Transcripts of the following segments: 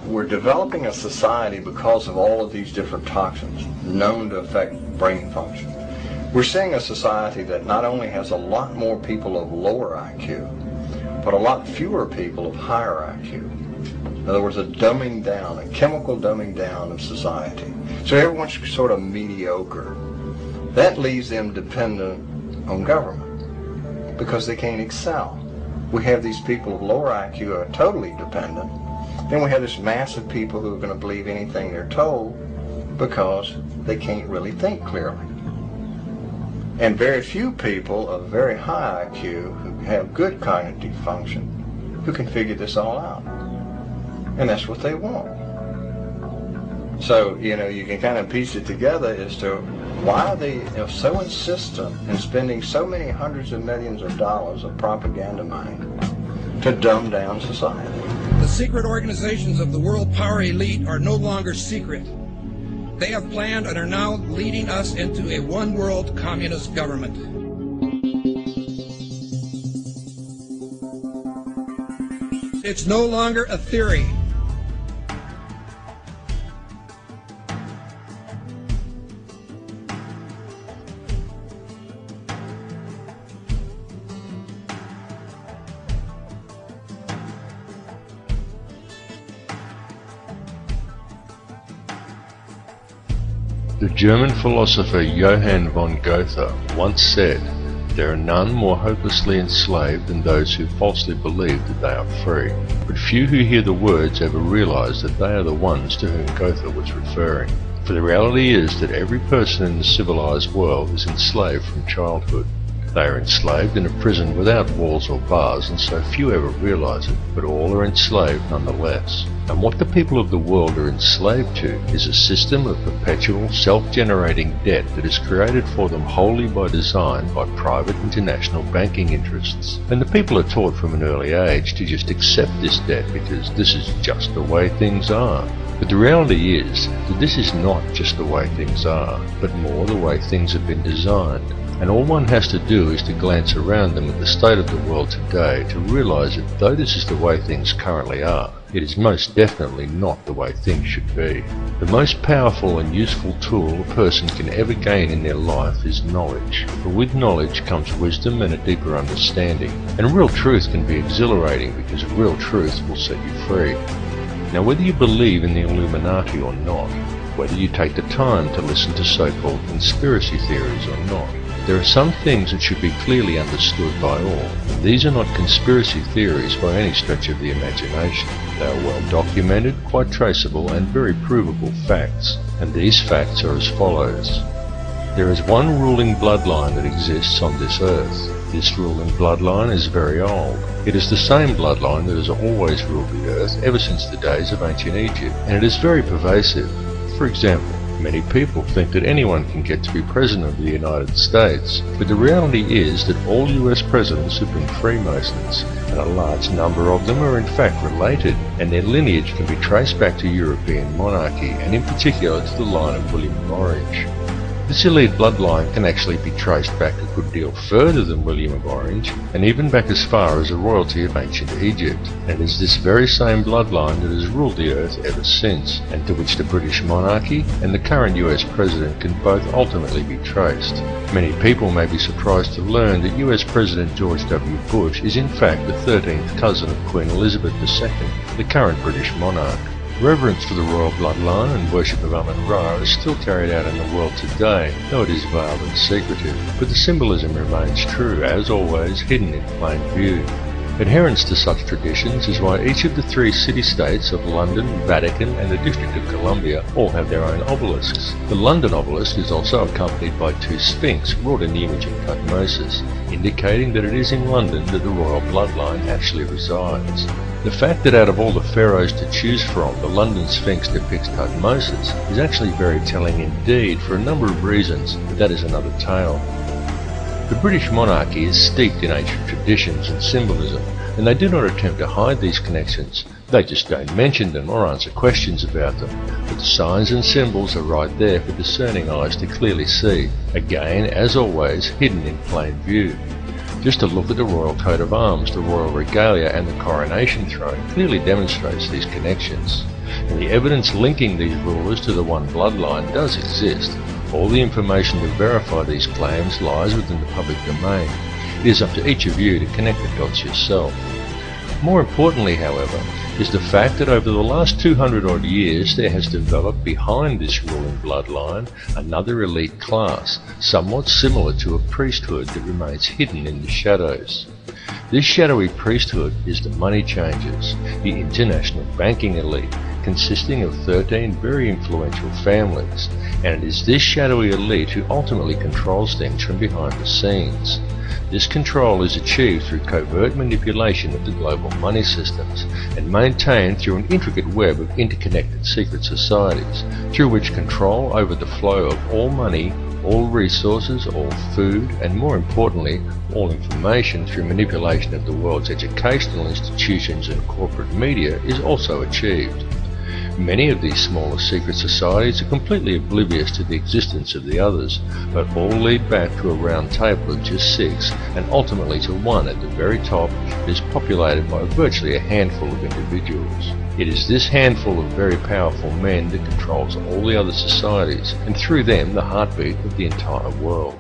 we're developing a society because of all of these different toxins known to affect brain function. We're seeing a society that not only has a lot more people of lower IQ, but a lot fewer people of higher IQ. In other words, a dumbing down, a chemical dumbing down of society. So everyone's sort of mediocre. That leaves them dependent on government because they can't excel. We have these people of lower IQ who are totally dependent. Then we have this mass of people who are going to believe anything they're told because they can't really think clearly. And very few people of very high IQ who have good cognitive function who can figure this all out. And that's what they want. So, you can kind of piece it together as to why they are so insistent in spending so many hundreds of millions of dollars of propaganda money to dumb down society. The secret organizations of the world power elite are no longer secret. They have planned and are now leading us into a one-world communist government. It's no longer a theory. The German philosopher Johann von Goethe once said, "There are none more hopelessly enslaved than those who falsely believe that they are free." But few who hear the words ever realize that they are the ones to whom Goethe was referring. For the reality is that every person in the civilized world is enslaved from childhood. They are enslaved in a prison without walls or bars, and so few ever realize it, but all are enslaved nonetheless. And what the people of the world are enslaved to is a system of perpetual self-generating debt that is created for them wholly by design by private international banking interests. And the people are taught from an early age to just accept this debt because this is just the way things are. But the reality is that this is not just the way things are, but more the way things have been designed. And all one has to do is to glance around them at the state of the world today to realize that though this is the way things currently are, it is most definitely not the way things should be. The most powerful and useful tool a person can ever gain in their life is knowledge. For with knowledge comes wisdom and a deeper understanding. And real truth can be exhilarating because real truth will set you free. Now whether you believe in the Illuminati or not, whether you take the time to listen to so-called conspiracy theories or not, there are some things that should be clearly understood by all. These are not conspiracy theories by any stretch of the imagination. They are well documented, quite traceable, and very provable facts. And these facts are as follows. There is one ruling bloodline that exists on this earth. This ruling bloodline is very old. It is the same bloodline that has always ruled the earth ever since the days of ancient Egypt, and it is very pervasive. For example, many people think that anyone can get to be President of the United States, but the reality is that all US presidents have been Freemasons, and a large number of them are in fact related, and their lineage can be traced back to European monarchy, and in particular to the line of William of Orange. This elite bloodline can actually be traced back a good deal further than William of Orange, and even back as far as the royalty of ancient Egypt, and it is this very same bloodline that has ruled the earth ever since, and to which the British monarchy and the current US president can both ultimately be traced. Many people may be surprised to learn that US President George W. Bush is in fact the 13th cousin of Queen Elizabeth II, the current British monarch. Reverence for the royal bloodline and worship of Amun-Ra is still carried out in the world today, though it is veiled and secretive, but the symbolism remains true, as always, hidden in plain view. Adherence to such traditions is why each of the 3 city-states of London, Vatican and the District of Columbia all have their own obelisks. The London obelisk is also accompanied by 2 sphinx wrought in the image of Tutmosis, indicating that it is in London that the royal bloodline actually resides. The fact that out of all the pharaohs to choose from, the London Sphinx depicts Tutmosis is actually very telling indeed for a number of reasons, but that is another tale. The British monarchy is steeped in ancient traditions and symbolism, and they do not attempt to hide these connections. They just don't mention them or answer questions about them. But the signs and symbols are right there for discerning eyes to clearly see, again, as always, hidden in plain view. Just a look at the royal coat of arms, the royal regalia and the coronation throne clearly demonstrates these connections. And the evidence linking these rulers to the one bloodline does exist. All the information to verify these claims lies within the public domain. It is up to each of you to connect the dots yourself. More importantly, however, is the fact that over the last 200 odd years there has developed behind this ruling bloodline another elite class, somewhat similar to a priesthood that remains hidden in the shadows. This shadowy priesthood is the money changers, the international banking elite, consisting of 13 very influential families, and it is this shadowy elite who ultimately controls things from behind the scenes. This control is achieved through covert manipulation of the global money systems and maintained through an intricate web of interconnected secret societies, through which control over the flow of all money, all resources, all food, and more importantly, all information through manipulation of the world's educational institutions and corporate media is also achieved. Many of these smaller secret societies are completely oblivious to the existence of the others, but all lead back to a round table of just 6 and ultimately to one at the very top that is populated by virtually a handful of individuals. It is this handful of very powerful men that controls all the other societies, and through them the heartbeat of the entire world.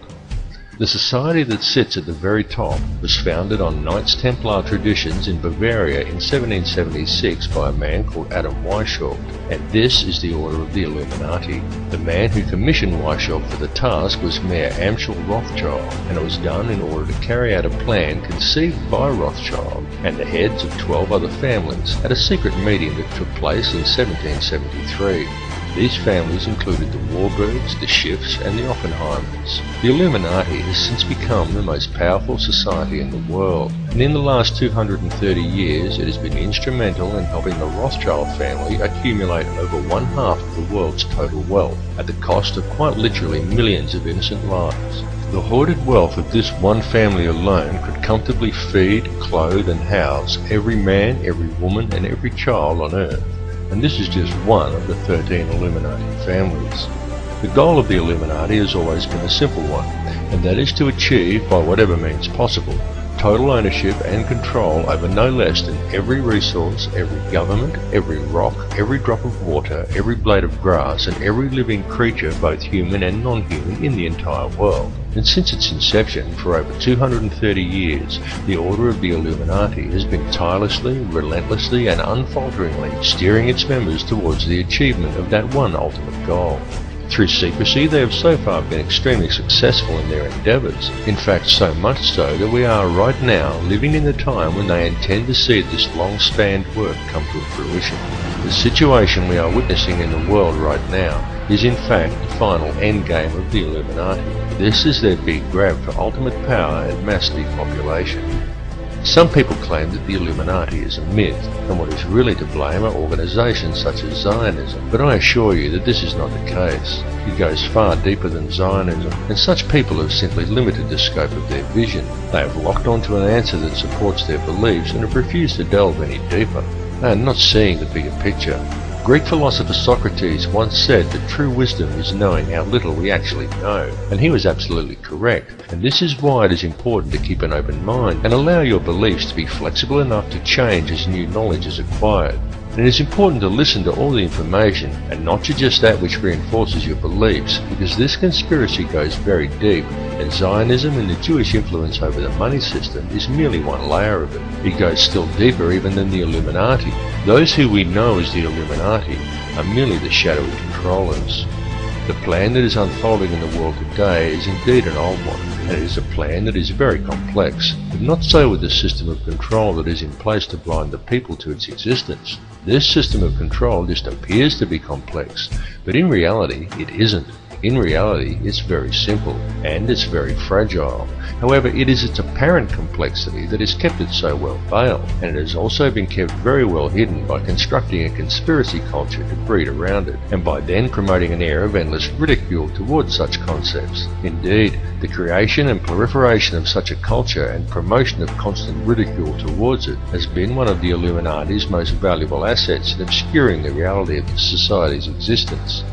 The society that sits at the very top was founded on Knights Templar traditions in Bavaria in 1776 by a man called Adam Weishaupt, and this is the Order of the Illuminati. The man who commissioned Weishaupt for the task was Mayor Amschel Rothschild, and it was done in order to carry out a plan conceived by Rothschild and the heads of 12 other families at a secret meeting that took place in 1773. These families included the Warbirds, the Schiffs, and the Oppenheimers. The Illuminati has since become the most powerful society in the world, and in the last 230 years it has been instrumental in helping the Rothschild family accumulate over 1/2 of the world's total wealth, at the cost of quite literally millions of innocent lives. The hoarded wealth of this one family alone could comfortably feed, clothe, and house every man, every woman, and every child on Earth. And this is just one of the 13 Illuminati families. The goal of the Illuminati has always been a simple one, and that is to achieve, by whatever means possible, total ownership and control over no less than every resource, every government, every rock, every drop of water, every blade of grass, and every living creature, both human and non-human, in the entire world. And since its inception, for over 230 years, the Order of the Illuminati has been tirelessly, relentlessly, and unfalteringly steering its members towards the achievement of that one ultimate goal. Through secrecy, they have so far been extremely successful in their endeavours. In fact, so much so that we are right now living in the time when they intend to see this long-spanned work come to fruition. The situation we are witnessing in the world right now is in fact the final endgame of the Illuminati. This is their big grab for ultimate power and mass depopulation. Some people claim that the Illuminati is a myth, and what is really to blame are organisations such as Zionism, but I assure you that this is not the case. It goes far deeper than Zionism, and such people have simply limited the scope of their vision. They have locked onto an answer that supports their beliefs and have refused to delve any deeper. They are not seeing the bigger picture. Greek philosopher Socrates once said that true wisdom is knowing how little we actually know, and he was absolutely correct, and this is why it is important to keep an open mind and allow your beliefs to be flexible enough to change as new knowledge is acquired. And it is important to listen to all the information and not to just that which reinforces your beliefs, because this conspiracy goes very deep, and Zionism and the Jewish influence over the money system is merely one layer of it. It goes still deeper even than the Illuminati. Those who we know as the Illuminati are merely the shadowy controllers. The plan that is unfolding in the world today is indeed an old one, and it is a plan that is very complex, but not so with the system of control that is in place to blind the people to its existence. This system of control just appears to be complex, but in reality it isn't. In reality, it's very simple, and it's very fragile. However, it is its apparent complexity that has kept it so well veiled, and it has also been kept very well hidden by constructing a conspiracy culture to breed around it, and by then promoting an air of endless ridicule towards such concepts. Indeed, the creation and proliferation of such a culture and promotion of constant ridicule towards it has been one of the Illuminati's most valuable assets in obscuring the reality of the society's existence.